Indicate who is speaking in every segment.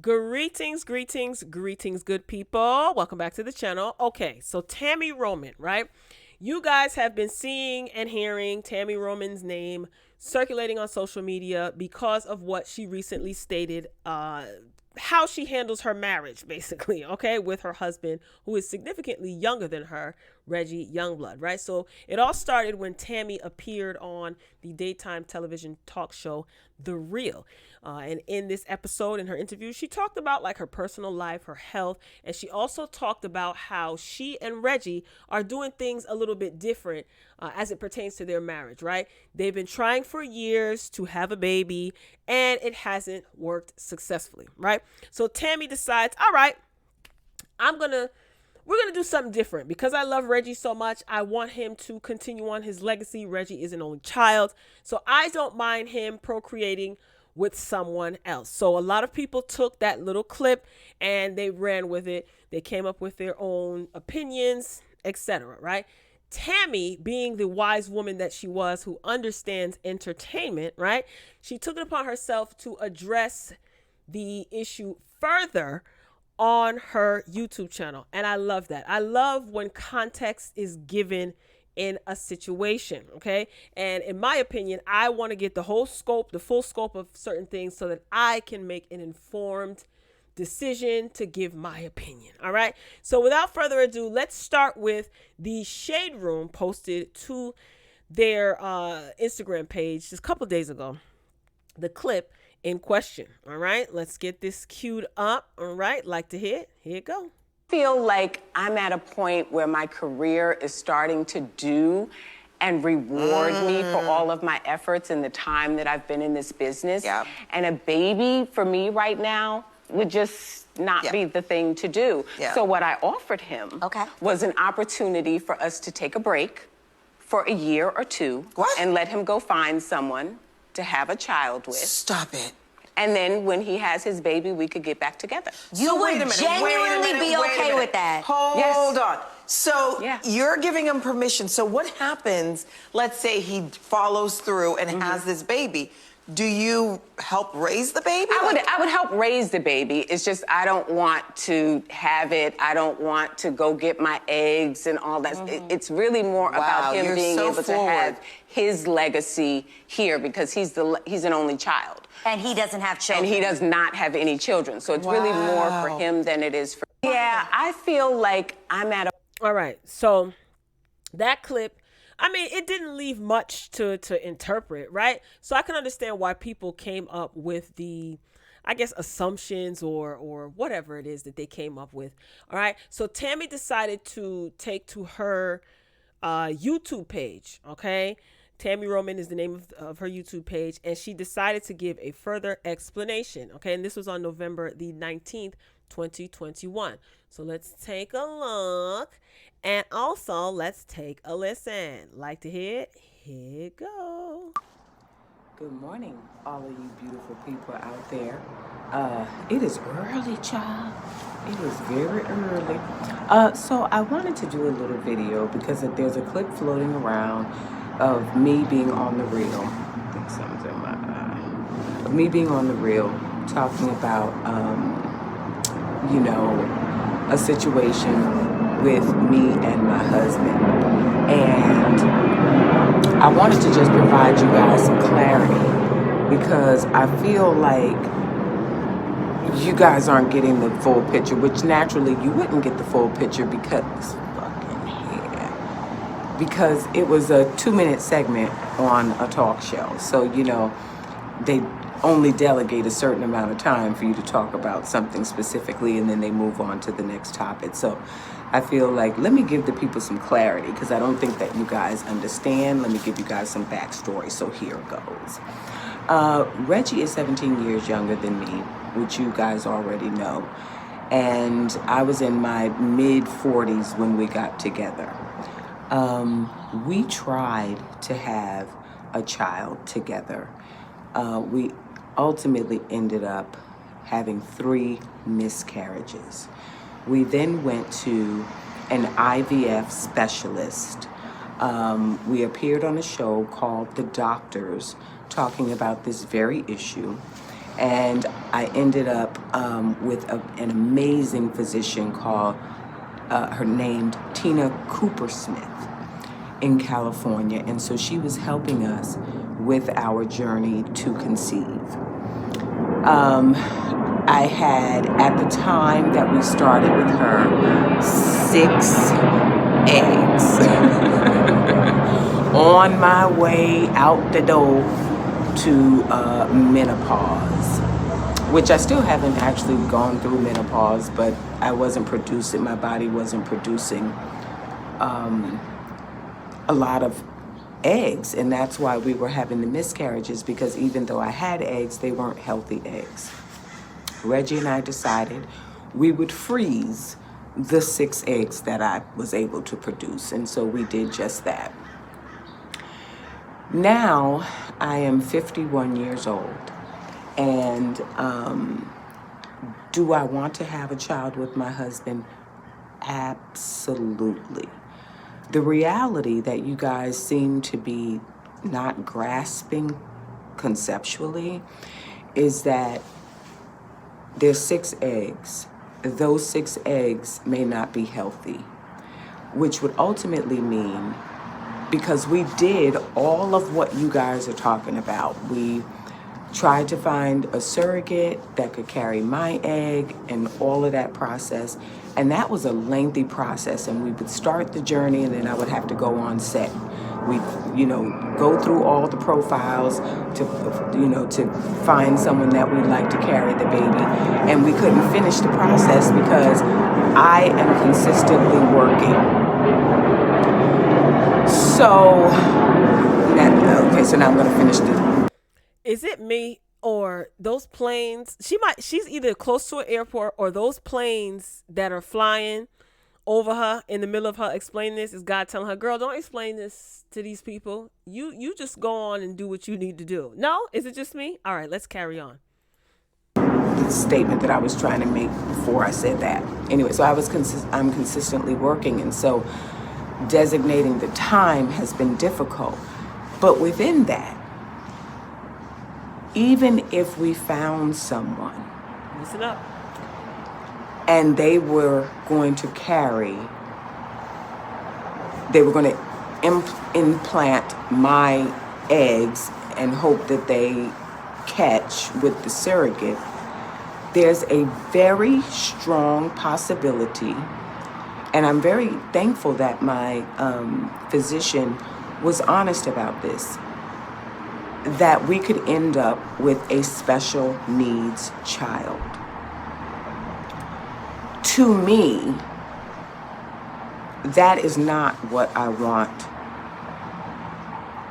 Speaker 1: Greetings, greetings, greetings, good people. Welcome back to the channel. Okay, so Tami Roman, right? You guys have been seeing and hearing Tami Roman's name circulating on social media because of what she recently stated, how she handles her marriage, basically, okay, with her husband, who is significantly younger than her, Reggie Youngblood, right? So it all started when Tami appeared on the daytime television talk show The Real. And in this episode, in her interview, she talked about like her personal life, her health, and she also talked about how she and Reggie are doing things a little bit different as it pertains to their marriage, right? They've been trying for years to have a baby, and it hasn't worked successfully, right? So Tami decides, all right, we're gonna do something different because I love Reggie so much. I want him to continue on his legacy. Reggie is an only child, so I don't mind him procreating with someone else. So a lot of people took that little clip and they ran with it. They came up with their own opinions, etc. Right? Tami, being the wise woman that she was, who understands entertainment, right? She took it upon herself to address the issue further on her YouTube channel. And I love that. I love when context is given in a situation, okay? And in my opinion, I want to get the whole scope, the full scope of certain things so that I can make an informed decision to give my opinion, all right? So without further ado, let's start with the Shade Room posted to their Instagram page just a couple days ago. The clip in question, all right? Let's get this queued up, all right? Like to hear it? Here it go.
Speaker 2: Feel like I'm at a point where my career is starting to do and reward me for all of my efforts and the time that I've been in this business.
Speaker 3: Yep.
Speaker 2: And a baby for me right now would just not be the thing to do.
Speaker 3: Yeah.
Speaker 2: So what I offered him was an opportunity for us to take a break for a year or two and let him go find someone to have a child with.
Speaker 3: Stop it.
Speaker 2: And then when he has his baby, we could get back together.
Speaker 3: You would genuinely be okay with that? Hold on. So you're giving him permission. So what happens, let's say he follows through and has this baby. Do you help raise the baby?
Speaker 2: I would help raise the baby. It's just I don't want to have it. I don't want to go get my eggs and all that. It's really more about him being able to have his legacy here because he's an only child.
Speaker 4: And he doesn't have children.
Speaker 2: And he does not have any children. So it's really more for him than it is for me. Yeah, I feel like I'm at a...
Speaker 1: All right, so that clip, I mean, it didn't leave much to interpret, right? So I can understand why people came up with the, I guess, assumptions or whatever it is that they came up with. All right, so Tami decided to take to her YouTube page, okay? Tami Roman is the name of her YouTube page, and she decided to give a further explanation, okay? And this was on November the 19th, 2021. So let's take a look, and also let's take a listen. Like to hear it? Here it go.
Speaker 5: Good morning, all of you beautiful people out there. It is early, child. It is very early. So I wanted to do a little video because there's a clip floating around of me being on the reel. I think something's in my eye. Of me being on the reel, talking about, you know, a situation with me and my husband. And I wanted to just provide you guys some clarity because I feel like you guys aren't getting the full picture, which naturally you wouldn't get the full picture because it was a 2-minute segment on a talk show. So, you know, they only delegate a certain amount of time for you to talk about something specifically, and then they move on to the next topic. So I feel like, let me give the people some clarity because I don't think that you guys understand. Let me give you guys some backstory. So here it goes. Reggie is 17 years younger than me, which you guys already know. And I was in my mid-40s when we got together. We tried to have a child together. We ultimately ended up having 3 miscarriages. We then went to an IVF specialist. We appeared on a show called The Doctors, talking about this very issue. And I ended up with an amazing physician called, her named Tina Cooper Smith in California. And so she was helping us with our journey to conceive. I had, at the time that we started with her, 6 eggs on my way out the door to menopause, which I still haven't actually gone through menopause, but I wasn't producing, my body wasn't producing a lot of eggs, and that's why we were having the miscarriages, because even though I had eggs, they weren't healthy eggs. Reggie and I decided we would freeze the 6 eggs that I was able to produce, and so we did just that. Now I am 51 years old, and do I want to have a child with my husband? Absolutely. The reality that you guys seem to be not grasping conceptually is that there's 6 eggs. Those 6 eggs may not be healthy, which would ultimately mean, because we did all of what you guys are talking about. We tried to find a surrogate that could carry my egg and all of that process. And that was a lengthy process, and we would start the journey, and then I would have to go on set. We, go through all the profiles to find someone that we'd like to carry the baby. And we couldn't finish the process because I am consistently working. So now I'm gonna finish this.
Speaker 1: Is it me or those planes? She's either close to an airport, or those planes that are flying over her in the middle of her explaining this is God telling her, girl, don't explain this to these people. You just go on and do what you need to do. No? Is it just me? All right, let's carry on.
Speaker 5: The statement that I was trying to make before I said that. Anyway, so I'm consistently working, and so designating the time has been difficult. But within that, even if we found someone,
Speaker 1: listen up,
Speaker 5: and they were going to implant my eggs and hope that they catch with the surrogate, there's a very strong possibility, and I'm very thankful that my physician was honest about this, that we could end up with a special needs child. To me, that is not what I want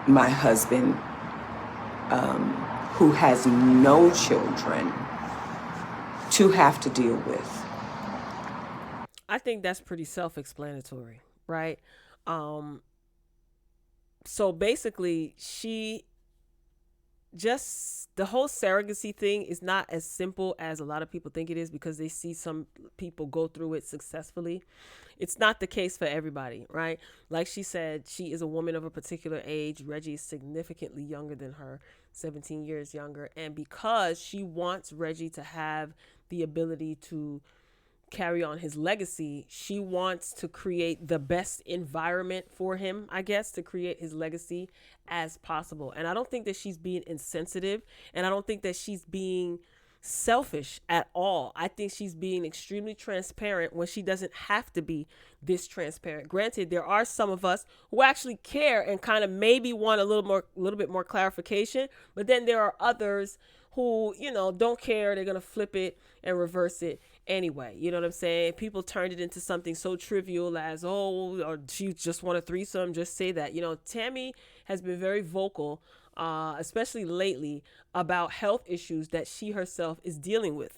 Speaker 5: my husband, who has no children, to have to deal with.
Speaker 1: I think that's pretty self-explanatory, right? So basically, the whole surrogacy thing is not as simple as a lot of people think it is, because they see some people go through it successfully. It's not the case for everybody, right? Like she said, she is a woman of a particular age. Reggie is significantly younger than her, 17 years younger. And because she wants Reggie to have the ability to carry on his legacy, she wants to create the best environment for him, I guess, to create his legacy as possible. And I don't think that she's being insensitive, and I don't think that she's being selfish at all. I think she's being extremely transparent when she doesn't have to be this transparent. Granted, there are some of us who actually care and kind of maybe want a little bit more clarification, but then there are others who, don't care. They're going to flip it and reverse it anyway. You know what I'm saying? People turned it into something so trivial as, or she just want a threesome, just say that. Tami has been very vocal, especially lately, about health issues that she herself is dealing with,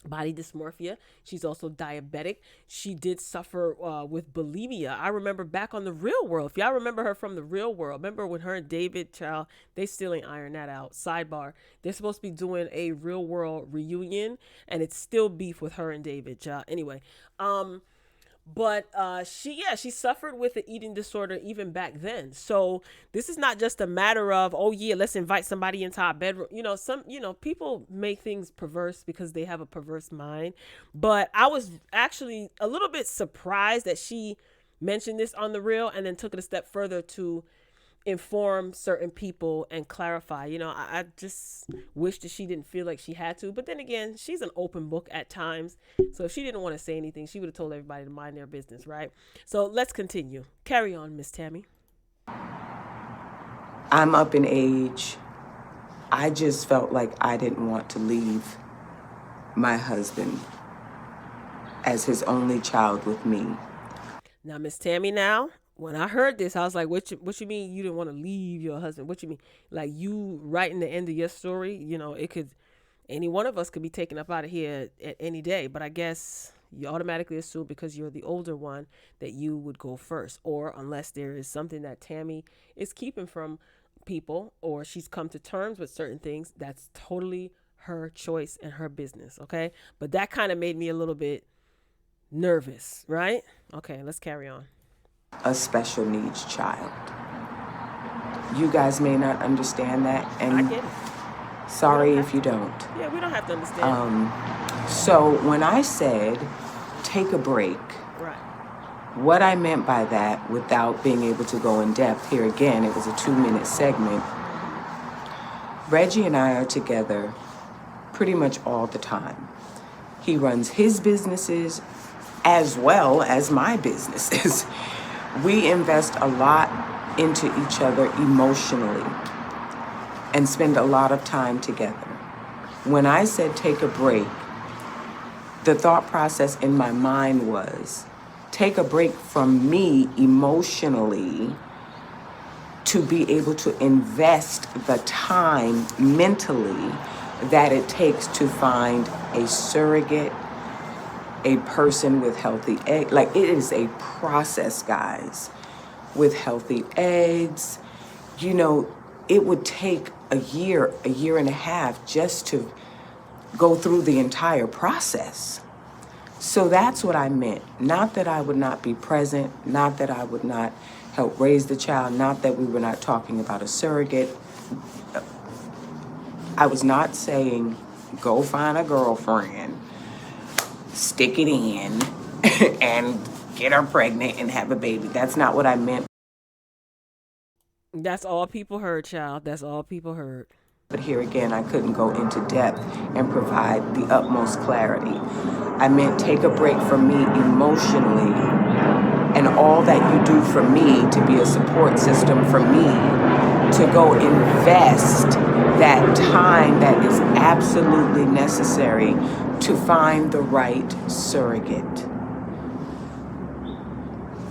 Speaker 1: body dysmorphia. She's also diabetic. She did suffer with bulimia. I remember back on The Real World. If y'all remember her from The Real World, remember when her and David, child, they still ain't ironed that out. Sidebar, they're supposed to be doing a Real World reunion, and it's still beef with her and David, child. Anyway, But she suffered with an eating disorder even back then. So this is not just a matter of, oh yeah, let's invite somebody into our bedroom. People make things perverse because they have a perverse mind. But I was actually a little bit surprised that she mentioned this on the reel and then took it a step further to inform certain people and clarify. I just wish that she didn't feel like she had to. But then again, she's an open book at times. So if she didn't want to say anything, she would have told everybody to mind their business, right? So let's continue. Carry on, Miss Tami.
Speaker 5: I'm up in age. I just felt like I didn't want to leave my husband as his only child with me.
Speaker 1: Now, Miss Tami, when I heard this, I was like, what you mean you didn't want to leave your husband? What you mean? Like, you writing the end of your story, any one of us could be taken up out of here at any day. But I guess you automatically assume because you're the older one that you would go first. Or unless there is something that Tami is keeping from people, or she's come to terms with certain things, that's totally her choice and her business, okay? But that kind of made me a little bit nervous, right? Okay, let's carry on.
Speaker 5: A special needs child. You guys may not understand that, and
Speaker 1: I get it.
Speaker 5: Sorry if you don't.
Speaker 1: Yeah, we don't have to understand.
Speaker 5: So when I said take a break,
Speaker 1: right,
Speaker 5: what I meant by that, without being able to go in depth, here again, it was a 2-minute segment. Reggie and I are together pretty much all the time. He runs his businesses as well as my businesses. We invest a lot into each other emotionally and spend a lot of time together. When I said take a break, the thought process in my mind was take a break from me emotionally to be able to invest the time mentally that it takes to find a surrogate, a person with healthy eggs. Like, it is a process, guys, with healthy eggs. It would take a year and a half just to go through the entire process. So that's what I meant. Not that I would not be present, not that I would not help raise the child, not that we were not talking about a surrogate. I was not saying go find a girlfriend, stick it in, and get her pregnant and have a baby. That's not what I meant.
Speaker 1: That's all people heard, child. That's all people heard.
Speaker 5: But here again, I couldn't go into depth and provide the utmost clarity. I meant take a break from me emotionally and all that you do for me to be a support system for me, to go invest that time that is absolutely necessary to find the right surrogate.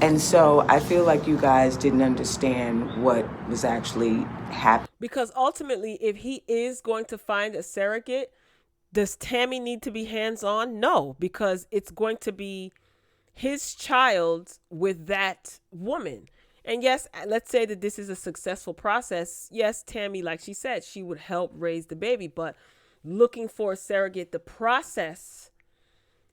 Speaker 5: And so I feel like you guys didn't understand what was actually happening.
Speaker 1: Because ultimately, if he is going to find a surrogate, does Tami need to be hands-on? No, because it's going to be his child with that woman. And yes, let's say that this is a successful process. Yes, Tami, like she said, she would help raise the baby, but looking for a surrogate, the process,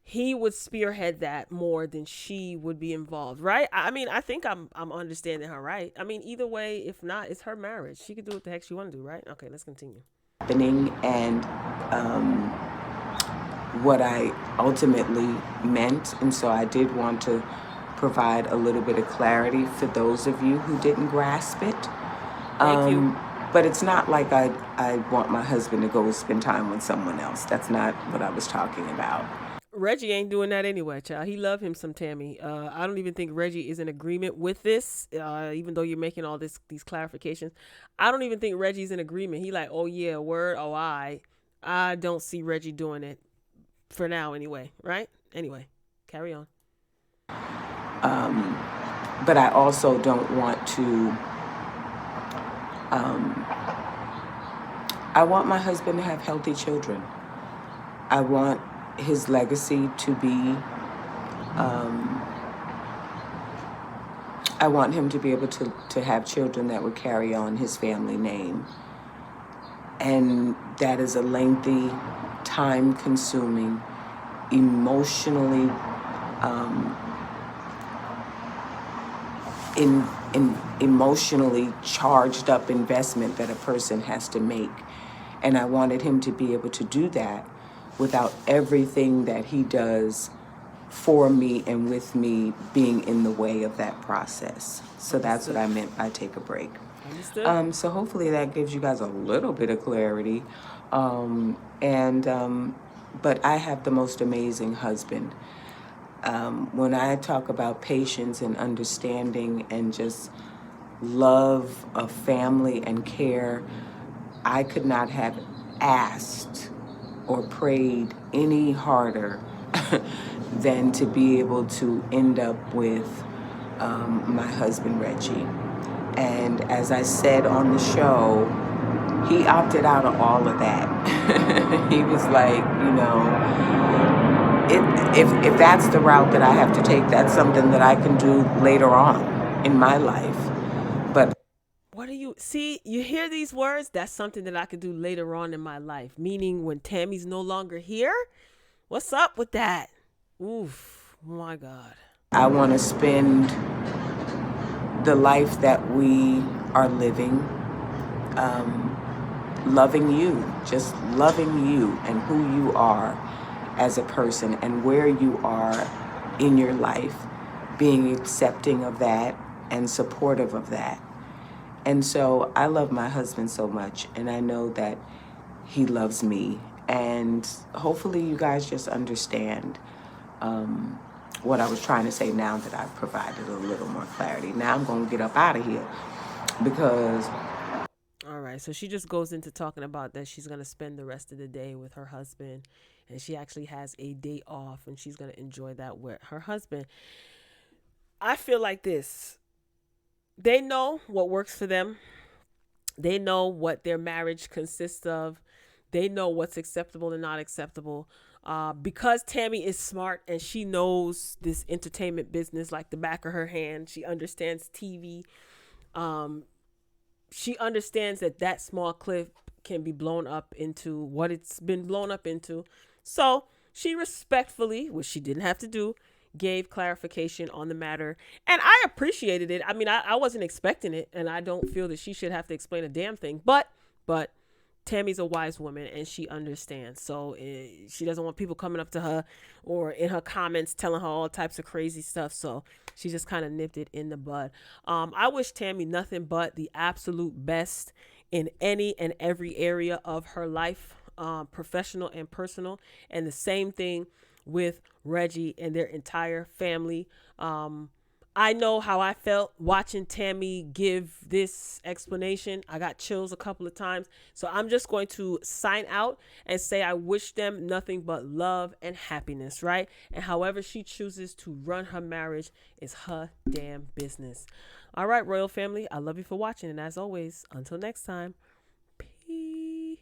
Speaker 1: he would spearhead that more than she would be involved, right? I mean, I think I'm understanding her, right? I mean, either way, if not, it's her marriage. She could do what the heck she want to do, right? Okay, let's continue.
Speaker 5: And what I ultimately meant, and so I did want to provide a little bit of clarity for those of you who didn't grasp it.
Speaker 1: Thank you.
Speaker 5: But it's not like I want my husband to go spend time with someone else. That's not what I was talking about.
Speaker 1: Reggie ain't doing that anyway, child. He love him some Tami. I don't even think Reggie is in agreement with this, even though you're making all these clarifications. I don't even think Reggie's in agreement. He like, oh yeah, word, oh I don't see Reggie doing it for now anyway, right? Anyway, carry on.
Speaker 5: But I also don't want to, I want my husband to have healthy children. I want his legacy to be, I want him to be able to have children that would carry on his family name. And that is a lengthy, time-consuming, emotionally in emotionally charged up investment that a person has to make. And I wanted him to be able to do that without everything that he does for me and with me being in the way of that process. So that's what I meant by take a break. So hopefully that gives you guys a little bit of clarity. But I have the most amazing husband. When I talk about patience and understanding and just love of family and care, I could not have asked or prayed any harder than to be able to end up with my husband, Reggie. And as I said on the show, he opted out of all of that. He was like, if that's the route that I have to take, that's something that I can do later on in my life. But
Speaker 1: what do you see? You hear these words? That's something that I could do later on in my life. Meaning when Tammy's no longer here? What's up with that? Oof, my God.
Speaker 5: I want to spend the life that we are living, loving you, just loving you and who you are as a person and where you are in your life, being accepting of that and supportive of that. And so I love my husband so much, and I know that he loves me. And hopefully you guys just understand what I was trying to say now that I've provided a little more clarity. Now I'm going to get up out of here because...
Speaker 1: All right, so she just goes into talking about that she's going to spend the rest of the day with her husband, and she actually has a day off, and she's going to enjoy that with her husband. I feel like this. They know what works for them. They know what their marriage consists of. They know what's acceptable and not acceptable. Because Tami is smart and she knows this entertainment business like the back of her hand. She understands TV. She understands that small clip can be blown up into what it's been blown up into. So she respectfully, which she didn't have to do, gave clarification on the matter. And I appreciated it. I mean, I wasn't expecting it, and I don't feel that she should have to explain a damn thing. But Tammy's a wise woman, and she understands. So she doesn't want people coming up to her or in her comments telling her all types of crazy stuff. So she just kind of nipped it in the bud. I wish Tami nothing but the absolute best in any and every area of her life, professional and personal. And the same thing with Reggie and their entire family. I know how I felt watching Tami give this explanation. I got chills a couple of times. So I'm just going to sign out and say I wish them nothing but love and happiness, right? And however she chooses to run her marriage is her damn business. All right, Royal Family, I love you for watching. And as always, until next time, peace.